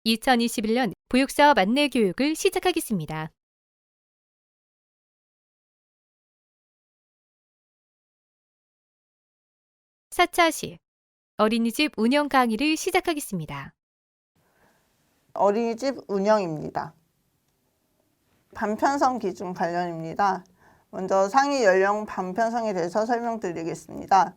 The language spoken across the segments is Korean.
2021년 보육사업 안내 교육을 시작하겠습니다. 사차시 어린이집 운영 강의를 시작하겠습니다. 어린이집 운영입니다. 반편성 기준 관련입니다. 먼저 상위 연령 반편성에 대해서 설명드리겠습니다.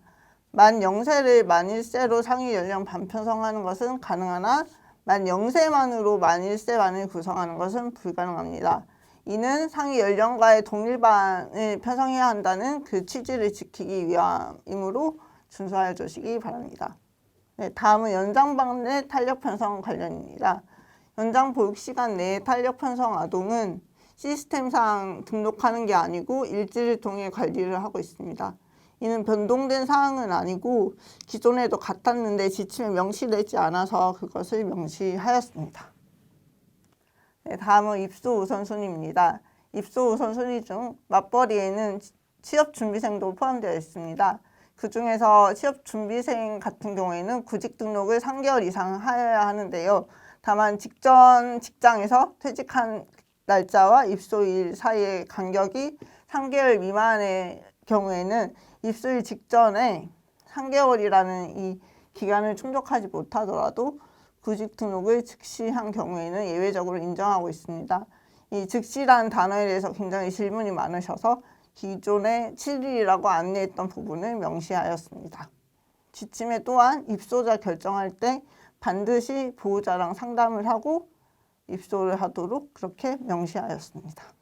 만 0세를 만 1세로 상위 연령 반편성하는 것은 가능하나 만 0세만으로 만 1세반을 구성하는 것은 불가능합니다. 이는 상위 연령과의 동일반을 편성해야 한다는 그 취지를 지키기 위함이므로 준수하여 주시기 바랍니다. 네, 다음은 연장반 내 탄력 편성 관련입니다. 연장 보육 시간 내에 탄력 편성 아동은 시스템상 등록하는 게 아니고 일지를 통해 관리를 하고 있습니다. 이는 변동된 사항은 아니고 기존에도 같았는데 지침에 명시되지 않아서 그것을 명시하였습니다. 네, 다음은 입소 우선순위입니다. 입소 우선순위 중 맞벌이에는 취업준비생도 포함되어 있습니다. 그 중에서 취업준비생 같은 경우에는 구직 등록을 3개월 이상 하여야 하는데요. 다만 직전 직장에서 퇴직한 날짜와 입소일 사이의 간격이 3개월 미만의 경우에는 입소일 직전에 3개월이라는 이 기간을 충족하지 못하더라도 구직 등록을 즉시 한 경우에는 예외적으로 인정하고 있습니다. 이 즉시라는 단어에 대해서 굉장히 질문이 많으셔서 기존에 7일이라고 안내했던 부분을 명시하였습니다. 지침에 또한 입소자 결정할 때 반드시 보호자랑 상담을 하고 입소를 하도록 그렇게 명시하였습니다.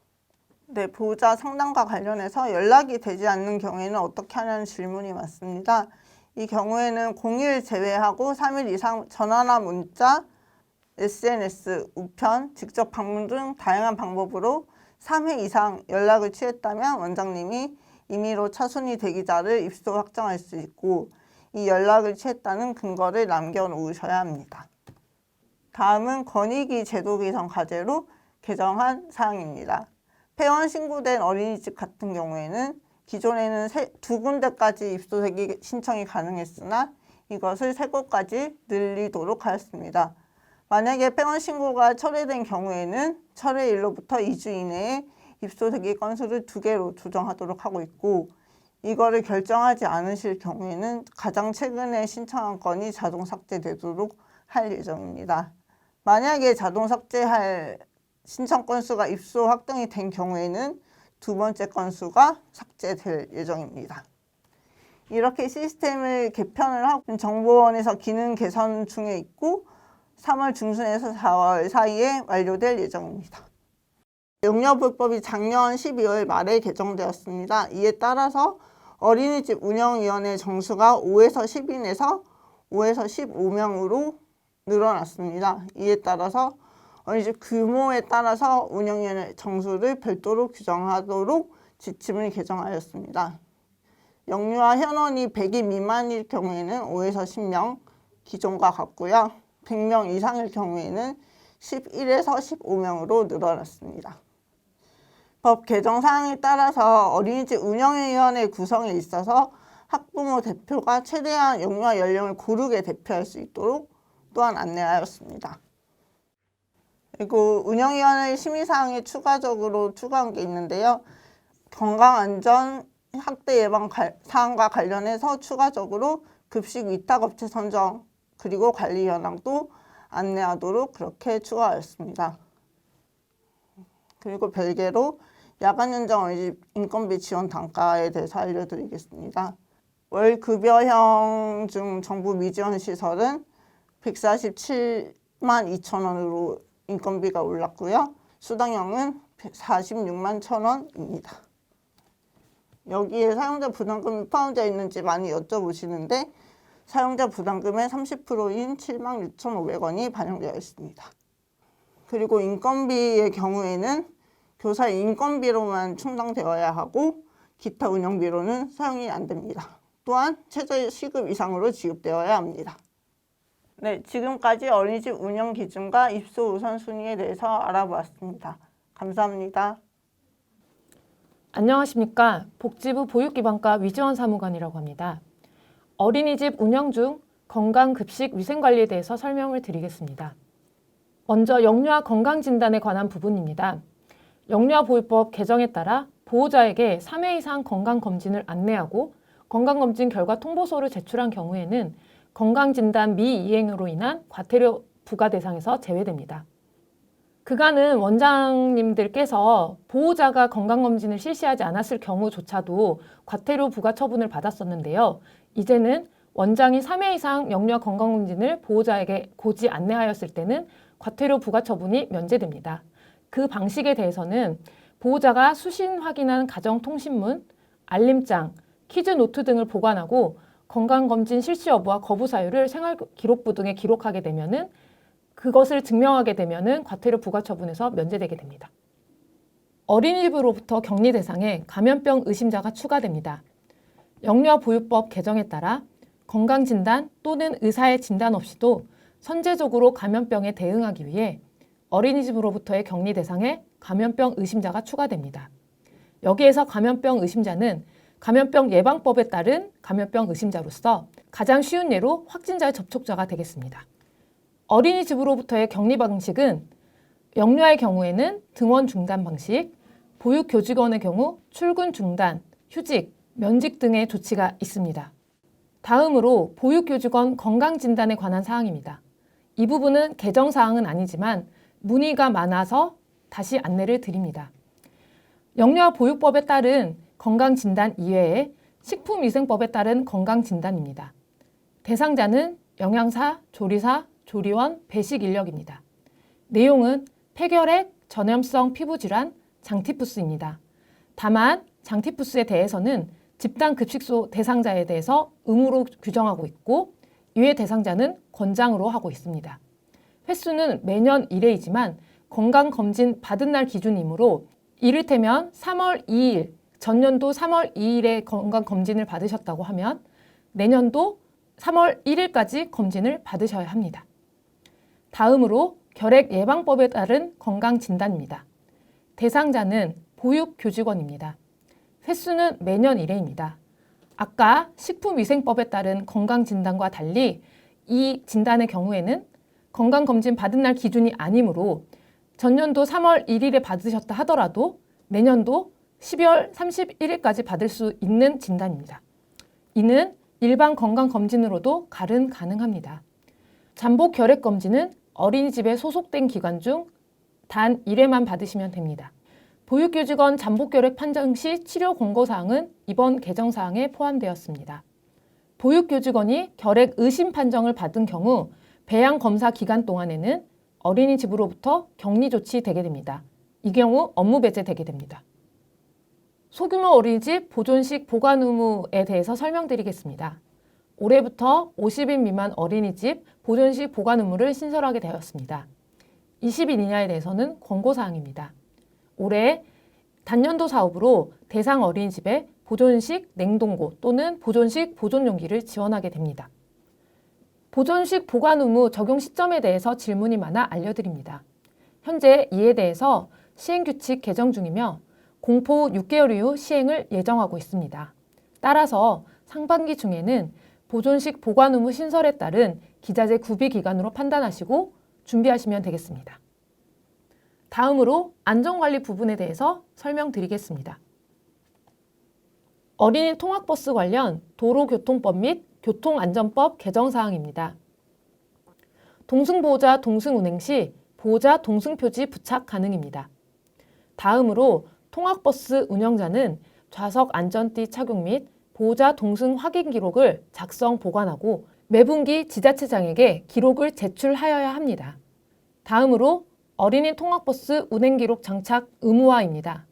네, 보호자 상담과 관련해서 연락이 되지 않는 경우에는 어떻게 하냐는 질문이 많습니다. 이 경우에는 0일 제외하고 3일 이상 전화나 문자, SNS, 우편, 직접 방문 등 다양한 방법으로 3회 이상 연락을 취했다면 원장님이 임의로 차순위 대기자를 입소 확정할 수 있고 이 연락을 취했다는 근거를 남겨놓으셔야 합니다. 다음은 권익위 제도 개선 과제로 개정한 사항입니다. 폐원 신고된 어린이집 같은 경우에는 기존에는 2군데까지 입소 대기 신청이 가능했으나 이것을 3곳까지 늘리도록 하였습니다. 만약에 폐원 신고가 철회된 경우에는 철회일로부터 2주 이내에 입소 대기 건수를 2개로 조정하도록 하고 있고 이거를 결정하지 않으실 경우에는 가장 최근에 신청한 건이 자동 삭제되도록 할 예정입니다. 만약에 자동 삭제할 신청 건수가 입소 확정이 된 경우에는 2번째 건수가 삭제될 예정입니다. 이렇게 시스템을 개편을 하고 정보원에서 기능 개선 중에 있고 3월 중순에서 4월 사이에 완료될 예정입니다. 영유아보호법이 작년 12월 말에 개정되었습니다. 이에 따라서 어린이집 운영위원회 정수가 5에서 10인에서 5에서 15명으로 늘어났습니다. 이에 따라서 어린이집 규모에 따라서 운영위원회 정수를 별도로 규정하도록 지침을 개정하였습니다. 영유아 현원이 100인 미만일 경우에는 5에서 10명 기존과 같고요. 100명 이상일 경우에는 11에서 15명으로 늘어났습니다. 법 개정 사항에 따라서 어린이집 운영위원회 구성에 있어서 학부모 대표가 최대한 영유아 연령을 고르게 대표할 수 있도록 또한 안내하였습니다. 그리고 운영위원회 심의사항에 추가적으로 추가한 게 있는데요. 건강안전 학대 예방 사항과 관련해서 추가적으로 급식 위탁업체 선정 그리고 관리 현황도 안내하도록 그렇게 추가하였습니다. 그리고 별개로 야간연장 어린이집 인건비 지원 단가에 대해서 알려드리겠습니다. 월 급여형 중 정부 미지원 시설은 147만 2천 원으로 인건비가 올랐고요. 수당형은 46만 1천 원입니다. 여기에 사용자 부담금이 포함되어 있는지 많이 여쭤보시는데 사용자 부담금의 30%인 7만 6,500원이 반영되어 있습니다. 그리고 인건비의 경우에는 교사 인건비로만 충당되어야 하고 기타 운영비로는 사용이 안 됩니다. 또한 최저 시급 이상으로 지급되어야 합니다. 네, 지금까지 어린이집 운영 기준과 입소 우선순위에 대해서 알아보았습니다. 감사합니다. 안녕하십니까. 복지부 보육기반과 위지원 사무관이라고 합니다. 어린이집 운영 중 건강급식 위생관리에 대해서 설명을 드리겠습니다. 먼저 영유아 건강진단에 관한 부분입니다. 영유아보육법 개정에 따라 보호자에게 3회 이상 건강검진을 안내하고 건강검진 결과 통보서를 제출한 경우에는 건강진단 미이행으로 인한 과태료 부과 대상에서 제외됩니다. 그간은 원장님들께서 보호자가 건강검진을 실시하지 않았을 경우조차도 과태료 부과 처분을 받았었는데요. 이제는 원장이 3회 이상 영유아 건강검진을 보호자에게 고지 안내하였을 때는 과태료 부과 처분이 면제됩니다. 그 방식에 대해서는 보호자가 수신 확인한 가정통신문, 알림장, 퀴즈 노트 등을 보관하고 건강검진 실시 여부와 거부 사유를 생활기록부 등에 기록하게 되면은 그것을 증명하게 되면은 과태료 부과 처분에서 면제되게 됩니다. 어린이집으로부터 격리 대상에 감염병 의심자가 추가됩니다. 영유아보육법 개정에 따라 건강진단 또는 의사의 진단 없이도 선제적으로 감염병에 대응하기 위해 어린이집으로부터의 격리 대상에 감염병 의심자가 추가됩니다. 여기에서 감염병 의심자는 감염병 예방법에 따른 감염병 의심자로서 가장 쉬운 예로 확진자의 접촉자가 되겠습니다. 어린이집으로부터의 격리 방식은 영유아의 경우에는 등원 중단 방식, 보육교직원의 경우 출근 중단, 휴직, 면직 등의 조치가 있습니다. 다음으로 보육교직원 건강진단에 관한 사항입니다. 이 부분은 개정사항은 아니지만 문의가 많아서 다시 안내를 드립니다. 영유아보육법에 따른 건강진단 이외에 식품위생법에 따른 건강진단입니다. 대상자는 영양사, 조리사, 조리원, 배식 인력입니다. 내용은 폐결핵, 전염성 피부질환, 장티푸스입니다. 다만 장티푸스에 대해서는 집단급식소 대상자에 대해서 의무로 규정하고 있고 이외 대상자는 권장으로 하고 있습니다. 횟수는 매년 1회이지만 건강검진 받은 날 기준이므로 이를테면 3월 2일, 전년도 3월 2일에 건강검진을 받으셨다고 하면 내년도 3월 1일까지 검진을 받으셔야 합니다. 다음으로 결핵 예방법에 따른 건강진단입니다. 대상자는 보육교직원입니다. 횟수는 매년 1회입니다. 아까 식품위생법에 따른 건강진단과 달리 이 진단의 경우에는 건강검진 받은 날 기준이 아니므로 전년도 3월 1일에 받으셨다 하더라도 내년도 12월 31일까지 받을 수 있는 진단입니다. 이는 일반 건강검진으로도 가능합니다. 잠복 결핵검진은 어린이집에 소속된 기간 중 단 1회만 받으시면 됩니다. 보육교직원 잠복결핵 판정 시 치료 권고사항은 이번 개정사항에 포함되었습니다. 보육교직원이 결핵 의심 판정을 받은 경우 배양검사 기간 동안에는 어린이집으로부터 격리 조치되게 됩니다. 이 경우 업무 배제되게 됩니다. 소규모 어린이집 보존식 보관 의무에 대해서 설명드리겠습니다. 올해부터 50인 미만 어린이집 보존식 보관 의무를 신설하게 되었습니다. 20인 이하에 대해서는 권고사항입니다. 올해 단년도 사업으로 대상 어린이집에 보존식 냉동고 또는 보존식 보존용기를 지원하게 됩니다. 보존식 보관 의무 적용 시점에 대해서 질문이 많아 알려드립니다. 현재 이에 대해서 시행규칙 개정 중이며 공포 6개월 이후 시행을 예정하고 있습니다. 따라서 상반기 중에는 보존식 보관 의무 신설에 따른 기자재 구비 기간으로 판단하시고 준비하시면 되겠습니다. 다음으로 안전관리 부분에 대해서 설명드리겠습니다. 어린이 통학버스 관련 도로교통법 및 교통안전법 개정사항입니다. 동승보호자 동승운행 시 보호자 동승표지 부착 가능입니다. 다음으로 통학버스 운영자는 좌석 안전띠 착용 및 보호자 동승 확인 기록을 작성 보관하고 매분기 지자체장에게 기록을 제출하여야 합니다. 다음으로 어린이 통학버스 운행기록 장착 의무화입니다.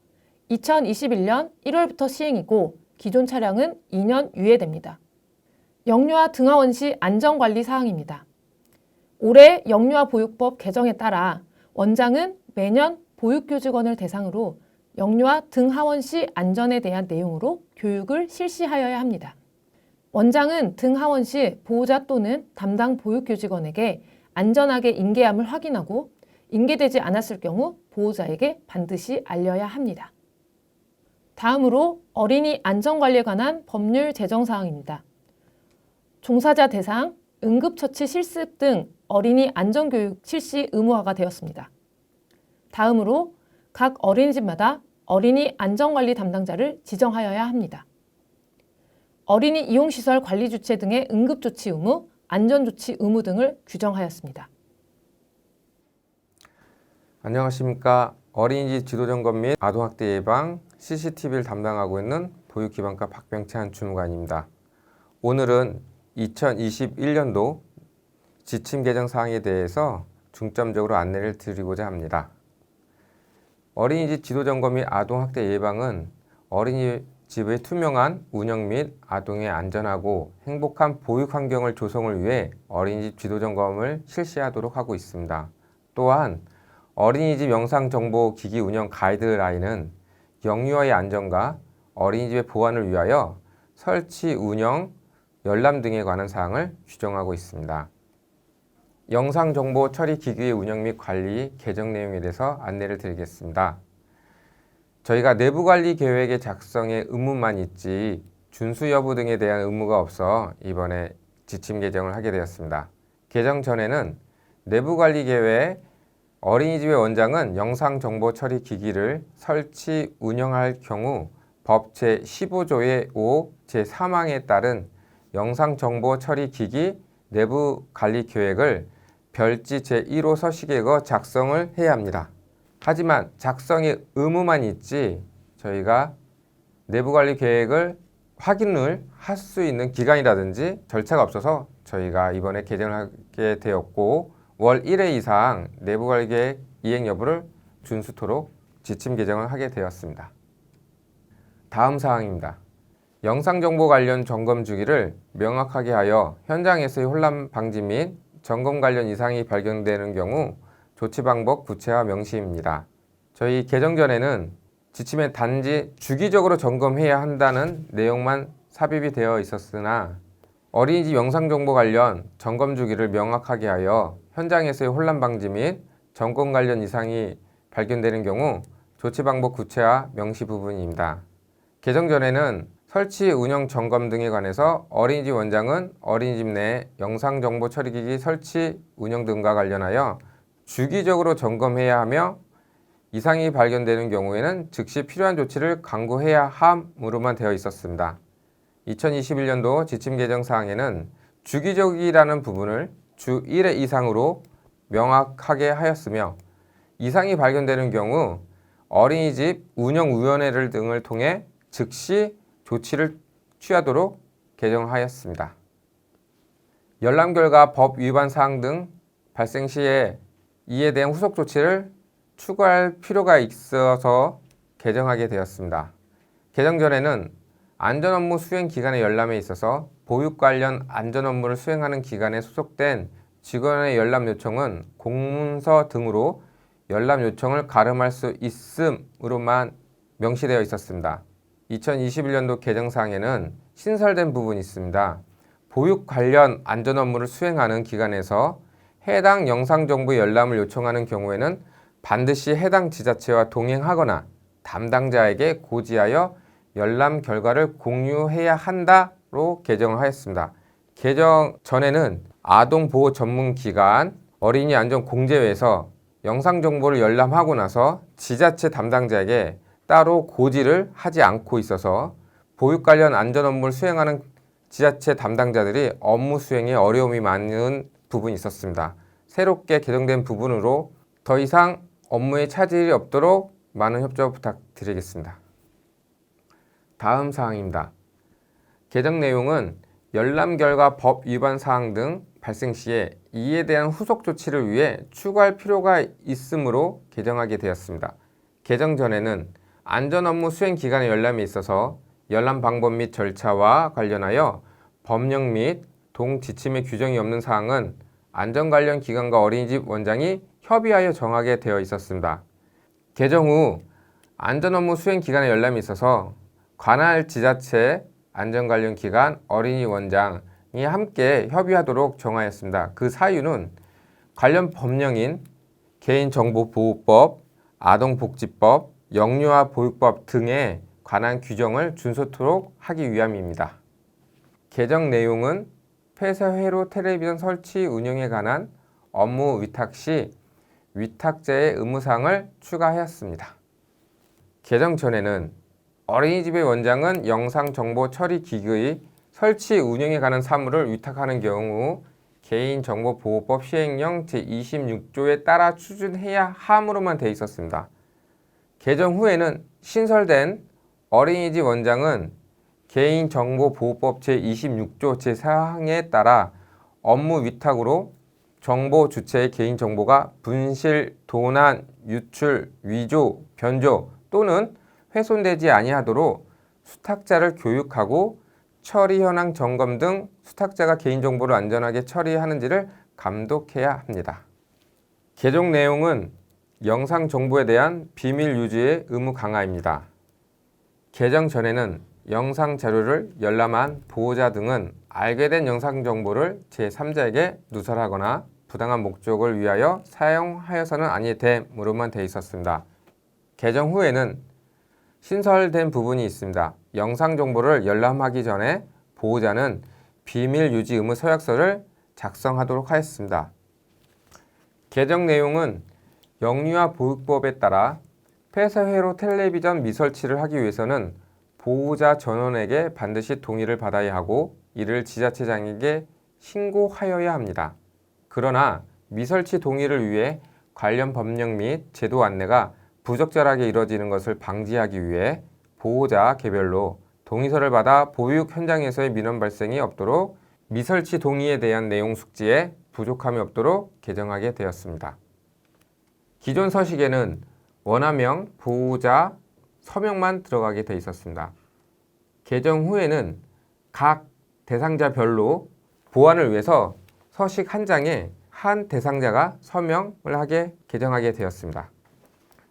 2021년 1월부터 시행이고 기존 차량은 2년 유예됩니다. 영유아 등하원 시 안전관리 사항입니다. 올해 영유아보육법 개정에 따라 원장은 매년 보육교직원을 대상으로 영유아 등하원 시 안전에 대한 내용으로 교육을 실시하여야 합니다. 원장은 등하원 시 보호자 또는 담당 보육교직원에게 안전하게 인계함을 확인하고 인계되지 않았을 경우 보호자에게 반드시 알려야 합니다. 다음으로 어린이 안전관리에 관한 법률 제정사항입니다. 종사자 대상, 응급처치 실습 등 어린이 안전교육 실시 의무화가 되었습니다. 다음으로 각 어린이집마다 어린이 안전관리 담당자를 지정하여야 합니다. 어린이 이용시설 관리 주체 등의 응급조치 의무, 안전조치 의무 등을 규정하였습니다. 안녕하십니까. 어린이집 지도점검 및 아동학대 예방 CCTV를 담당하고 있는 보육기반과 박병찬 주무관입니다. 오늘은 2021년도 지침 개정 사항에 대해서 중점적으로 안내를 드리고자 합니다. 어린이집 지도점검 및 아동학대 예방은 어린이집의 투명한 운영 및 아동의 안전하고 행복한 보육 환경을 조성을 위해 어린이집 지도점검을 실시하도록 하고 있습니다. 또한 어린이집 영상정보기기 운영 가이드라인은 영유아의 안전과 어린이집의 보안을 위하여 설치, 운영, 열람 등에 관한 사항을 규정하고 있습니다. 영상정보 처리 기기의 운영 및 관리 개정 내용에 대해서 안내를 드리겠습니다. 저희가 내부관리 계획의 작성에 의무만 있지 준수 여부 등에 대한 의무가 없어 이번에 지침 개정을 하게 되었습니다. 개정 전에는 내부관리 계획 어린이집의 원장은 영상정보 처리 기기를 설치, 운영할 경우 법 제15조의 5, 제3항에 따른 영상정보 처리 기기 내부 관리 계획을 별지 제1호 서식에 그어 작성을 해야 합니다. 하지만 작성의 의무만 있지 저희가 내부 관리 계획을 확인을 할 수 있는 기간이라든지 절차가 없어서 저희가 이번에 개정을 하게 되었고 월 1회 이상 내부 관리 계획 이행 여부를 준수토록 지침 개정을 하게 되었습니다. 다음 사항입니다. 영상정보 관련 점검 주기를 명확하게 하여 현장에서의 혼란 방지 및 점검 관련 이상이 발견되는 경우 조치 방법 구체화 명시입니다. 저희 개정 전에는 지침에 단지 주기적으로 점검해야 한다는 내용만 삽입이 되어 있었으나 어린이집 영상정보 관련 점검 주기를 명확하게 하여 현장에서의 혼란 방지 및 점검 관련 이상이 발견되는 경우 조치 방법 구체화 명시 부분입니다. 개정 전에는 설치, 운영, 점검 등에 관해서 어린이집 원장은 어린이집 내 영상정보 처리기기 설치, 운영 등과 관련하여 주기적으로 점검해야 하며 이상이 발견되는 경우에는 즉시 필요한 조치를 강구해야 함으로만 되어 있었습니다. 2021년도 지침 개정 사항에는 주기적이라는 부분을 주 1회 이상으로 명확하게 하였으며 이상이 발견되는 경우 어린이집 운영위원회를 등을 통해 즉시 조치를 취하도록 개정하였습니다. 열람 결과 법 위반 사항 등 발생 시에 이에 대한 후속 조치를 추가할 필요가 있어서 개정하게 되었습니다. 개정 전에는 안전 업무 수행 기간의 열람에 있어서 보육 관련 안전 업무를 수행하는 기간에 소속된 직원의 열람 요청은 공문서 등으로 열람 요청을 가름할 수 있음으로만 명시되어 있었습니다. 2021년도 개정사항에는 신설된 부분이 있습니다. 보육 관련 안전 업무를 수행하는 기관에서 해당 영상정보 열람을 요청하는 경우에는 반드시 해당 지자체와 동행하거나 담당자에게 고지하여 열람 결과를 공유해야 한다로 개정을 하였습니다. 개정 전에는 아동보호 전문기관 어린이안전공제회에서 영상정보를 열람하고 나서 지자체 담당자에게 따로 고지를 하지 않고 있어서 보육 관련 안전 업무를 수행하는 지자체 담당자들이 업무 수행에 어려움이 많은 부분이 있었습니다. 새롭게 개정된 부분으로 더 이상 업무에 차질이 없도록 많은 협조 부탁드리겠습니다. 다음 사항입니다. 개정 내용은 열람 결과 법 위반 사항 등 발생 시에 이에 대한 후속 조치를 위해 추가할 필요가 있으므로 개정하게 되었습니다. 개정 전에는 안전 업무 수행 기간의 열람에 있어서 열람 방법 및 절차와 관련하여 법령 및 동지침의 규정이 없는 사항은 안전 관련 기관과 어린이집 원장이 협의하여 정하게 되어 있었습니다. 개정 후 안전 업무 수행 기간의 열람에 있어서 관할 지자체 안전 관련 기관 어린이 원장이 함께 협의하도록 정하였습니다. 그 사유는 관련 법령인 개인정보보호법, 아동복지법, 영유아 보육법 등에 관한 규정을 준수토록 하기 위함입니다. 개정 내용은 폐쇄회로 텔레비전 설치 운영에 관한 업무 위탁 시 위탁자의 의무사항을 추가하였습니다. 개정 전에는 어린이집의 원장은 영상정보 처리 기기의 설치 운영에 관한 사무를 위탁하는 경우 개인정보보호법 시행령 제26조에 따라 추진해야 함으로만 되어 있었습니다. 개정 후에는 신설된 어린이집 원장은 개인정보보호법 제26조 제4항에 따라 업무 위탁으로 정보 주체의 개인정보가 분실, 도난, 유출, 위조, 변조 또는 훼손되지 아니하도록 수탁자를 교육하고 처리 현황 점검 등 수탁자가 개인정보를 안전하게 처리하는지를 감독해야 합니다. 개정 내용은 영상 정보에 대한 비밀 유지의 의무 강화입니다. 개정 전에는 영상 자료를 열람한 보호자 등은 알게 된 영상 정보를 제3자에게 누설하거나 부당한 목적을 위하여 사용하여서는 아니 됨으로만 되어 있었습니다. 개정 후에는 신설된 부분이 있습니다. 영상 정보를 열람하기 전에 보호자는 비밀 유지 의무 서약서를 작성하도록 하였습니다. 개정 내용은 영유아 보육법에 따라 폐쇄회로 텔레비전 미설치를 하기 위해서는 보호자 전원에게 반드시 동의를 받아야 하고 이를 지자체장에게 신고하여야 합니다. 그러나 미설치 동의를 위해 관련 법령 및 제도 안내가 부적절하게 이루어지는 것을 방지하기 위해 보호자 개별로 동의서를 받아 보육 현장에서의 민원 발생이 없도록 미설치 동의에 대한 내용 숙지에 부족함이 없도록 개정하게 되었습니다. 기존 서식에는 원화명, 보호자, 서명만 들어가게 되어 있었습니다. 개정 후에는 각 대상자별로 보완을 위해서 서식 한 장에 한 대상자가 서명을 하게 개정하게 되었습니다.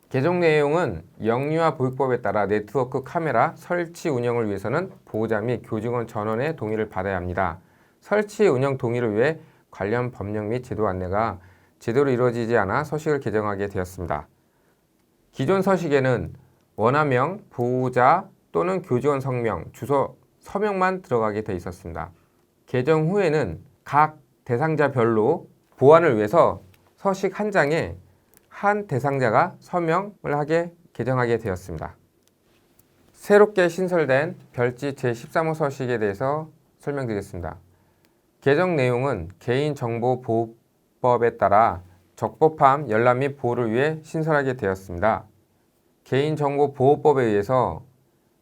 개정 내용은 영유아 보육법에 따라 네트워크 카메라 설치 운영을 위해서는 보호자 및 교직원 전원의 동의를 받아야 합니다. 설치 운영 동의를 위해 관련 법령 및 제도 안내가 제대로 이루어지지 않아 서식을 개정하게 되었습니다. 기존 서식에는 원화명, 보호자 또는 교직원 성명, 주소, 서명만 들어가게 되어 있었습니다. 개정 후에는 각 대상자별로 보완을 위해서 서식 한 장에 한 대상자가 서명을 하게 개정하게 되었습니다. 새롭게 신설된 별지 제13호 서식에 대해서 설명드리겠습니다. 개정 내용은 개인정보보호법에 따라 적법함, 열람 및 보호를 위해 신설하게 되었습니다. 개인정보보호법에 의해서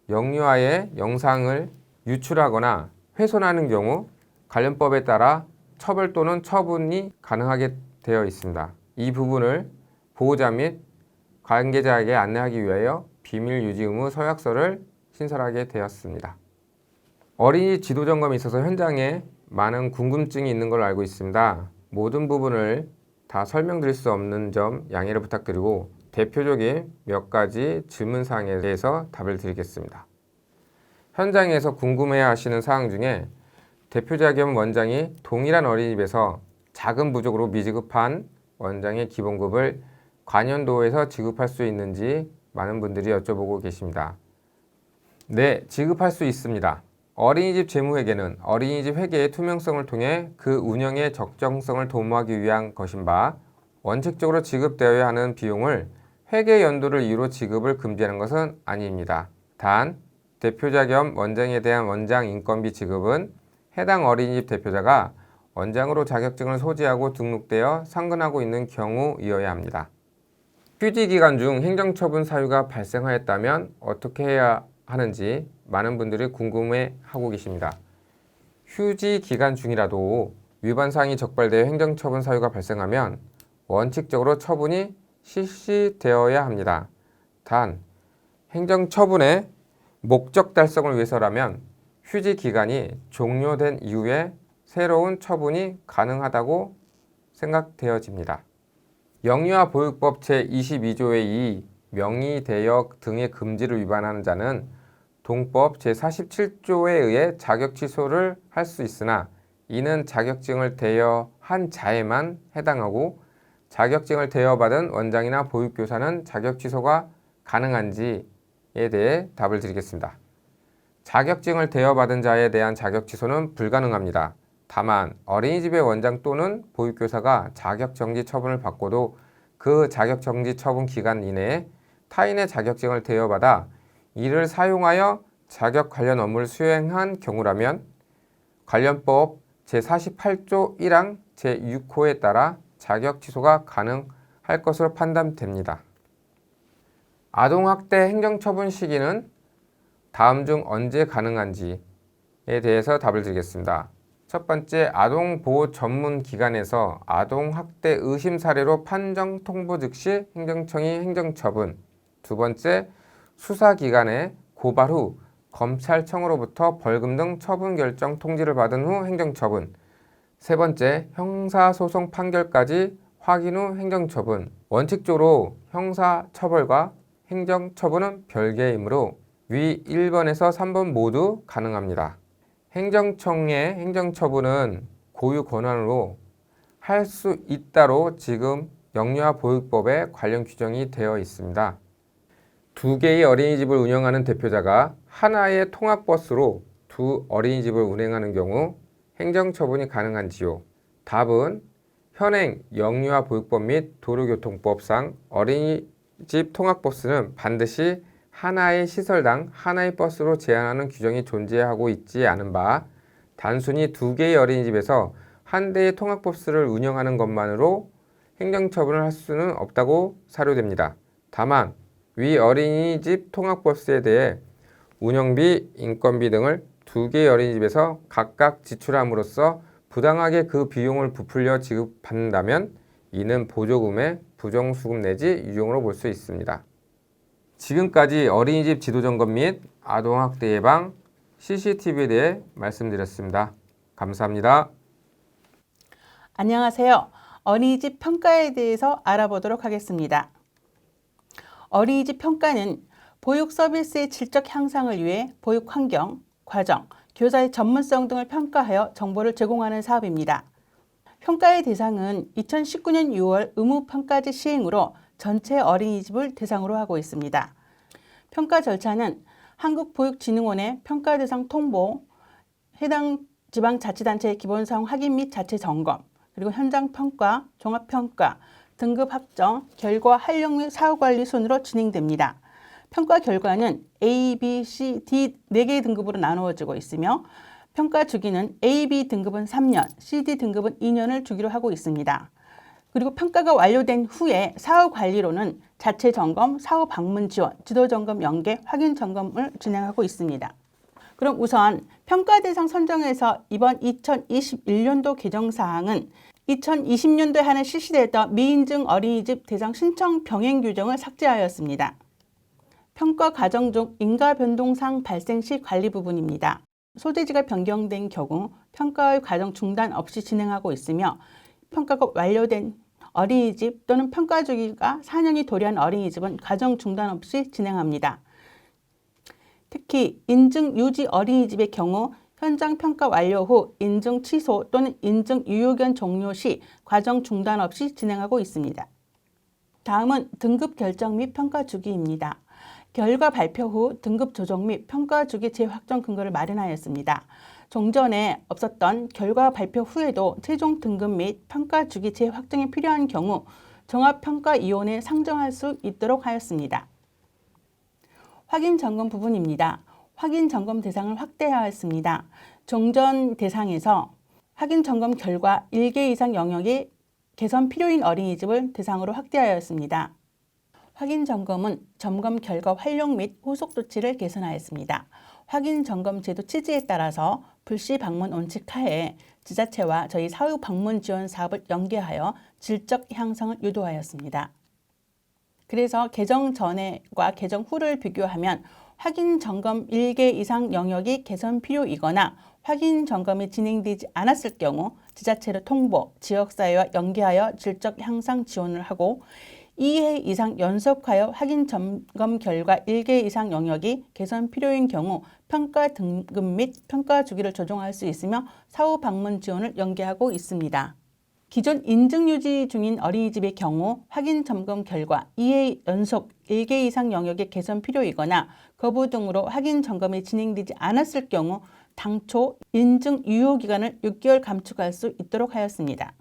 영유아의 영상을 유출하거나 훼손하는 경우 관련법에 따라 처벌 또는 처분이 가능하게 되어 있습니다. 이 부분을 보호자 및 관계자에게 안내하기 위하여 비밀 유지 의무 서약서를 신설하게 되었습니다. 어린이 지도 점검에 있어서 현장에 많은 궁금증이 있는 걸로 알고 있습니다. 모든 부분을 다 설명드릴 수 없는 점 양해를 부탁드리고 대표적인 몇 가지 질문사항에 대해서 답을 드리겠습니다. 현장에서 궁금해야 하시는 사항 중에 대표자 겸 원장이 동일한 어린이집에서 작은 부족으로 미지급한 원장의 기본급을 관연도에서 지급할 수 있는지 많은 분들이 여쭤보고 계십니다. 네, 지급할 수 있습니다. 어린이집 재무회계는 어린이집 회계의 투명성을 통해 그 운영의 적정성을 도모하기 위한 것인 바 원칙적으로 지급되어야 하는 비용을 회계 연도를 이유로 지급을 금지하는 것은 아닙니다. 단, 대표자 겸 원장에 대한 원장 인건비 지급은 해당 어린이집 대표자가 원장으로 자격증을 소지하고 등록되어 상근하고 있는 경우이어야 합니다. 휴지 기간 중 행정처분 사유가 발생하였다면 어떻게 해야 하는지 많은 분들이 궁금해하고 계십니다. 휴지 기간 중이라도 위반 사항이 적발되어 행정처분 사유가 발생하면 원칙적으로 처분이 실시되어야 합니다. 단, 행정처분의 목적 달성을 위해서라면 휴지 기간이 종료된 이후에 새로운 처분이 가능하다고 생각되어집니다. 영유아 보육법 제22조의 2 명의대역 등의 금지를 위반하는 자는 동법 제47조에 의해 자격 취소를 할 수 있으나 이는 자격증을 대여한 자에만 해당하고 자격증을 대여받은 원장이나 보육교사는 자격 취소가 가능한지에 대해 답을 드리겠습니다. 자격증을 대여받은 자에 대한 자격 취소는 불가능합니다. 다만 어린이집의 원장 또는 보육교사가 자격정지 처분을 받고도 그 자격정지 처분 기간 이내에 타인의 자격증을 대여받아 이를 사용하여 자격 관련 업무를 수행한 경우라면 관련법 제48조 1항 제6호에 따라 자격 취소가 가능할 것으로 판단됩니다. 아동학대 행정처분 시기는 다음 중 언제 가능한지에 대해서 답을 드리겠습니다. 첫 번째, 아동보호 전문기관에서 아동학대 의심 사례로 판정 통보 즉시 행정청이 행정처분. 두 번째, 수사기관에 고발 후 검찰청으로부터 벌금 등 처분 결정 통지를 받은 후 행정처분. 세 번째, 형사소송 판결까지 확인 후 행정처분. 원칙적으로 형사처벌과 행정처분은 별개이므로 위 1번에서 3번 모두 가능합니다. 행정청의 행정처분은 고유 권한으로 할 수 있다로 지금 영유아보육법에 관련 규정이 되어 있습니다. 두 개의 어린이집을 운영하는 대표자가 하나의 통학버스로 두 어린이집을 운행하는 경우 행정처분이 가능한지요? 답은 현행 영유아보육법 및 도로교통법상 어린이집 통학버스는 반드시 하나의 시설당 하나의 버스로 제한하는 규정이 존재하고 있지 않은 바 단순히 두 개의 어린이집에서 한 대의 통학버스를 운영하는 것만으로 행정처분을 할 수는 없다고 사료됩니다. 다만 위 어린이집 통학버스에 대해 운영비, 인건비 등을 두 개의 어린이집에서 각각 지출함으로써 부당하게 그 비용을 부풀려 지급받는다면 이는 보조금의 부정수급 내지 유용으로 볼 수 있습니다. 지금까지 어린이집 지도점검 및 아동학대 예방 CCTV에 대해 말씀드렸습니다. 감사합니다. 안녕하세요. 어린이집 평가에 대해서 알아보도록 하겠습니다. 어린이집 평가는 보육 서비스의 질적 향상을 위해 보육 환경, 과정, 교사의 전문성 등을 평가하여 정보를 제공하는 사업입니다. 평가의 대상은 2019년 6월 의무평가제 시행으로 전체 어린이집을 대상으로 하고 있습니다. 평가 절차는 한국보육진흥원의 평가 대상 통보, 해당 지방자치단체의 기본사항 확인 및 자체 점검, 그리고 현장평가, 종합평가, 등급 확정, 결과 활용 및 사후관리 순으로 진행됩니다. 평가 결과는 A, B, C, D 4개의 등급으로 나누어지고 있으며 평가 주기는 A, B 등급은 3년, C, D 등급은 2년을 주기로 하고 있습니다. 그리고 평가가 완료된 후에 사후관리로는 자체 점검, 사후 방문 지원, 지도 점검 연계, 확인 점검을 진행하고 있습니다. 그럼 우선 평가 대상 선정에서 이번 2021년도 개정사항은 2020년도에 한해 실시됐던 미인증 어린이집 대상 신청 병행 규정을 삭제하였습니다. 평가 과정 중 인가 변동사항 발생 시 관리 부분입니다. 소재지가 변경된 경우 평가의 과정 중단 없이 진행하고 있으며 평가가 완료된 어린이집 또는 평가 주기가 4년이 도래한 어린이집은 과정 중단 없이 진행합니다. 특히 인증 유지 어린이집의 경우 현장 평가 완료 후 인증 취소 또는 인증 유효기간 종료 시 과정 중단 없이 진행하고 있습니다. 다음은 등급 결정 및 평가 주기입니다. 결과 발표 후 등급 조정 및 평가 주기 재확정 근거를 마련하였습니다. 종전에 없었던 결과 발표 후에도 최종 등급 및 평가 주기 재확정이 필요한 경우 종합평가위원회에 상정할 수 있도록 하였습니다. 확인 점검 부분입니다. 확인 점검 대상을 확대하였습니다. 종전 대상에서 확인 점검 결과 1개 이상 영역이 개선 필요인 어린이집을 대상으로 확대하였습니다. 확인 점검은 점검 결과 활용 및 후속 조치를 개선하였습니다. 확인 점검 제도 취지에 따라서 불시 방문 원칙 하에 지자체와 저희 사후 방문 지원 사업을 연계하여 질적 향상을 유도하였습니다. 그래서 개정 전과 개정 후를 비교하면 확인 점검 1개 이상 영역이 개선 필요이거나 확인 점검이 진행되지 않았을 경우 지자체로 통보, 지역사회와 연계하여 질적 향상 지원을 하고 2회 이상 연속하여 확인 점검 결과 1개 이상 영역이 개선 필요인 경우 평가 등급 및 평가 주기를 조정할 수 있으며 사후 방문 지원을 연계하고 있습니다. 기존 인증 유지 중인 어린이집의 경우 확인 점검 결과 2회 연속 1개 이상 영역의 개선 필요이거나 거부 등으로 확인 점검이 진행되지 않았을 경우 당초 인증 유효기간을 6개월 감축할 수 있도록 하였습니다.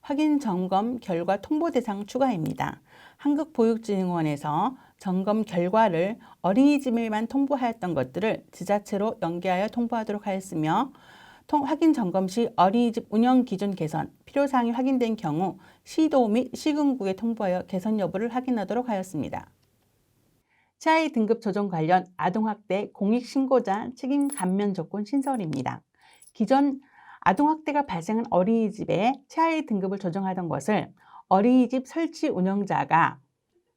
확인 점검 결과 통보 대상 추가입니다. 한국보육진흥원에서 점검 결과를 어린이집에만 통보하였던 것들을 지자체로 연계하여 통보하도록 하였으며 확인 점검 시 어린이집 운영 기준 개선, 필요사항이 확인된 경우 시도 및 시군구에 통보하여 개선 여부를 확인하도록 하였습니다. 치아의 등급 조정 관련 아동학대 공익신고자 책임 감면 조건 신설입니다. 기존 아동학대가 발생한 어린이집에 치아의 등급을 조정하던 것을 어린이집 설치 운영자가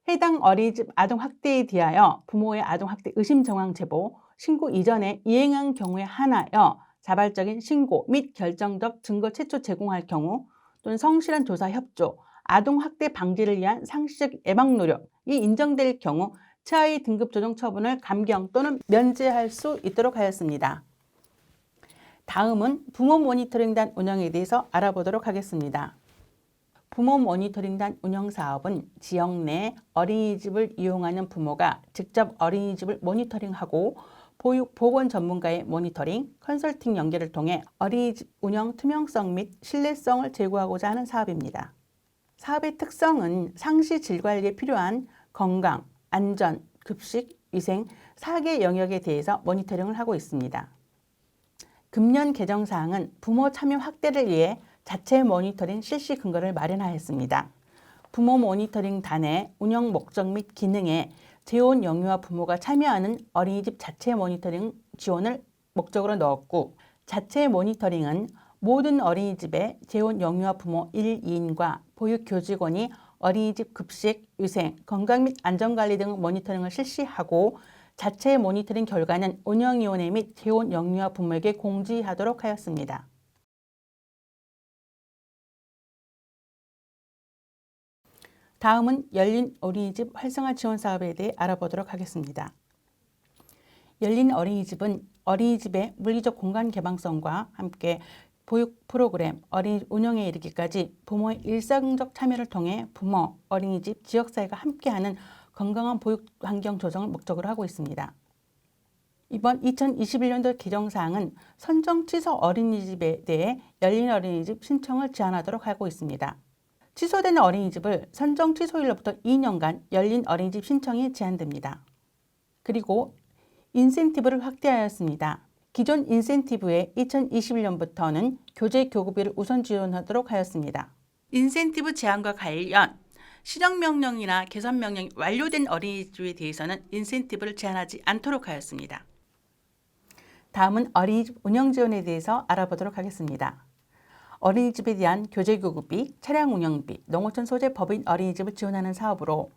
해당 어린이집 아동학대에 대하여 부모의 아동학대 의심 정황 제보, 신고 이전에 이행한 경우에 한하여 자발적인 신고 및 결정적 증거 최초 제공할 경우 또는 성실한 조사 협조, 아동학대 방지를 위한 상시적 예방 노력이 인정될 경우 치아의 등급 조정 처분을 감경 또는 면제할 수 있도록 하였습니다. 다음은 부모 모니터링단 운영에 대해서 알아보도록 하겠습니다. 부모 모니터링단 운영 사업은 지역 내 어린이집을 이용하는 부모가 직접 어린이집을 모니터링하고 보육 보건 전문가의 모니터링, 컨설팅 연계를 통해 어린이집 운영 투명성 및 신뢰성을 제고하고자 하는 사업입니다. 사업의 특성은 상시 질관리에 필요한 건강, 안전, 급식, 위생 4개 영역에 대해서 모니터링을 하고 있습니다. 금년 개정사항은 부모 참여 확대를 위해 자체 모니터링 실시 근거를 마련하였습니다. 부모 모니터링 단의 운영 목적 및 기능에 재혼 영유아 부모가 참여하는 어린이집 자체 모니터링 지원을 목적으로 넣었고, 자체 모니터링은 모든 어린이집의 재혼 영유아 부모 1, 2인과 보육교직원이 어린이집 급식, 위생, 건강 및 안전관리 등 모니터링을 실시하고 자체 모니터링 결과는 운영위원회 및 재혼 영유아 부모에게 공지하도록 하였습니다. 다음은 열린 어린이집 활성화 지원 사업에 대해 알아보도록 하겠습니다. 열린 어린이집은 어린이집의 물리적 공간 개방성과 함께 보육 프로그램, 어린이집 운영에 이르기까지 부모의 일상적 참여를 통해 부모, 어린이집, 지역사회가 함께하는 건강한 보육 환경 조성을 목적으로 하고 있습니다. 이번 2021년도 개정사항은 선정 취소 어린이집에 대해 열린 어린이집 신청을 제한하도록 하고 있습니다. 취소되는 어린이집을 선정 취소일로부터 2년간 열린 어린이집 신청이 제한됩니다. 그리고 인센티브를 확대하였습니다. 기존 인센티브에 2021년부터는 교재 교구비를 우선 지원하도록 하였습니다. 인센티브 제한과 관련 실행명령이나 개선명령이 완료된 어린이집에 대해서는 인센티브를 제한하지 않도록 하였습니다. 다음은 어린이집 운영 지원에 대해서 알아보도록 하겠습니다. 어린이집에 대한 교재 교구비, 차량 운영비, 농어촌 소재 법인 어린이집을 지원하는 사업으로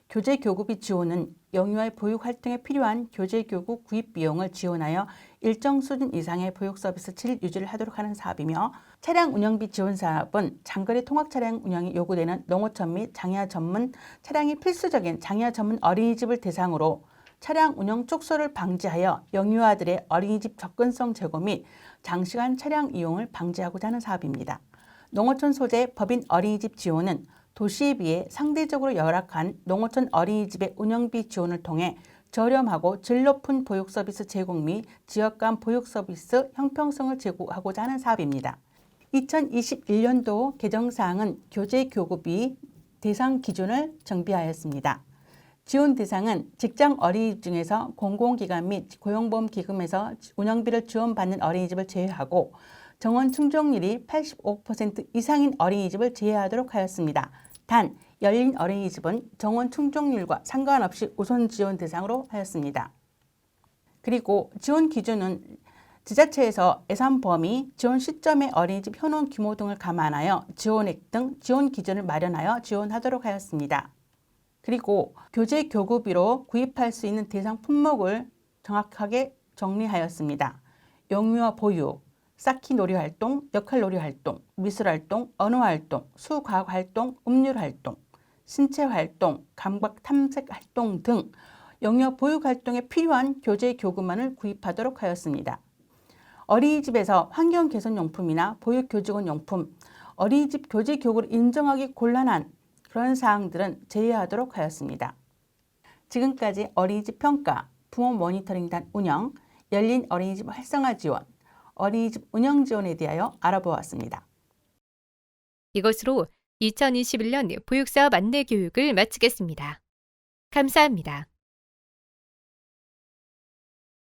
교재 교구비 지원은 영유아의 보육 활동에 필요한 교재 교구 구입 비용을 지원하여 일정 수준 이상의 보육 서비스 질 유지를 하도록 하는 사업이며, 차량 운영비 지원 사업은 장거리 통학 차량 운영이 요구되는 농어촌 및 장애아 전문 차량이 필수적인 장애아 전문 어린이집을 대상으로 차량 운영 축소를 방지하여 영유아들의 어린이집 접근성 제고 및 장시간 차량 이용을 방지하고자 하는 사업입니다. 농어촌 소재 법인 어린이집 지원은 도시에 비해 상대적으로 열악한 농어촌 어린이집의 운영비 지원을 통해 저렴하고 질 높은 보육 서비스 제공 및 지역 간 보육 서비스 형평성을 제고하고자 하는 사업입니다. 2021년도 개정사항은 교재 교구비 대상 기준을 정비하였습니다. 지원 대상은 직장 어린이집 중에서 공공기관 및 고용보험기금에서 운영비를 지원받는 어린이집을 제외하고 정원 충족률이 85% 이상인 어린이집을 제외하도록 하였습니다. 단, 열린 어린이집은 정원 충족률과 상관없이 우선 지원 대상으로 하였습니다. 그리고 지원 기준은 지자체에서 예산 범위, 지원 시점의 어린이집 현원 규모 등을 감안하여 지원액 등 지원 기준을 마련하여 지원하도록 하였습니다. 그리고 교재 교구비로 구입할 수 있는 대상 품목을 정확하게 정리하였습니다. 영유아 보육, 쌓기 놀이활동, 역할 놀이활동, 미술활동, 언어활동, 수과학활동, 음률활동, 신체활동, 감각 탐색활동 등 영유아 보육활동에 필요한 교재 교구만을 구입하도록 하였습니다. 어린이집에서 환경 개선용품이나 보육교직원 용품, 어린이집 교재 교구를 인정하기 곤란한 그런 사항들은 제외하도록 하였습니다. 지금까지 어린이집 평가, 부모 모니터링단 운영, 열린 어린이집 활성화 지원, 어린이집 운영 지원에 대하여 알아보았습니다. 이것으로 2021년 보육사업 안내 교육을 마치겠습니다. 감사합니다.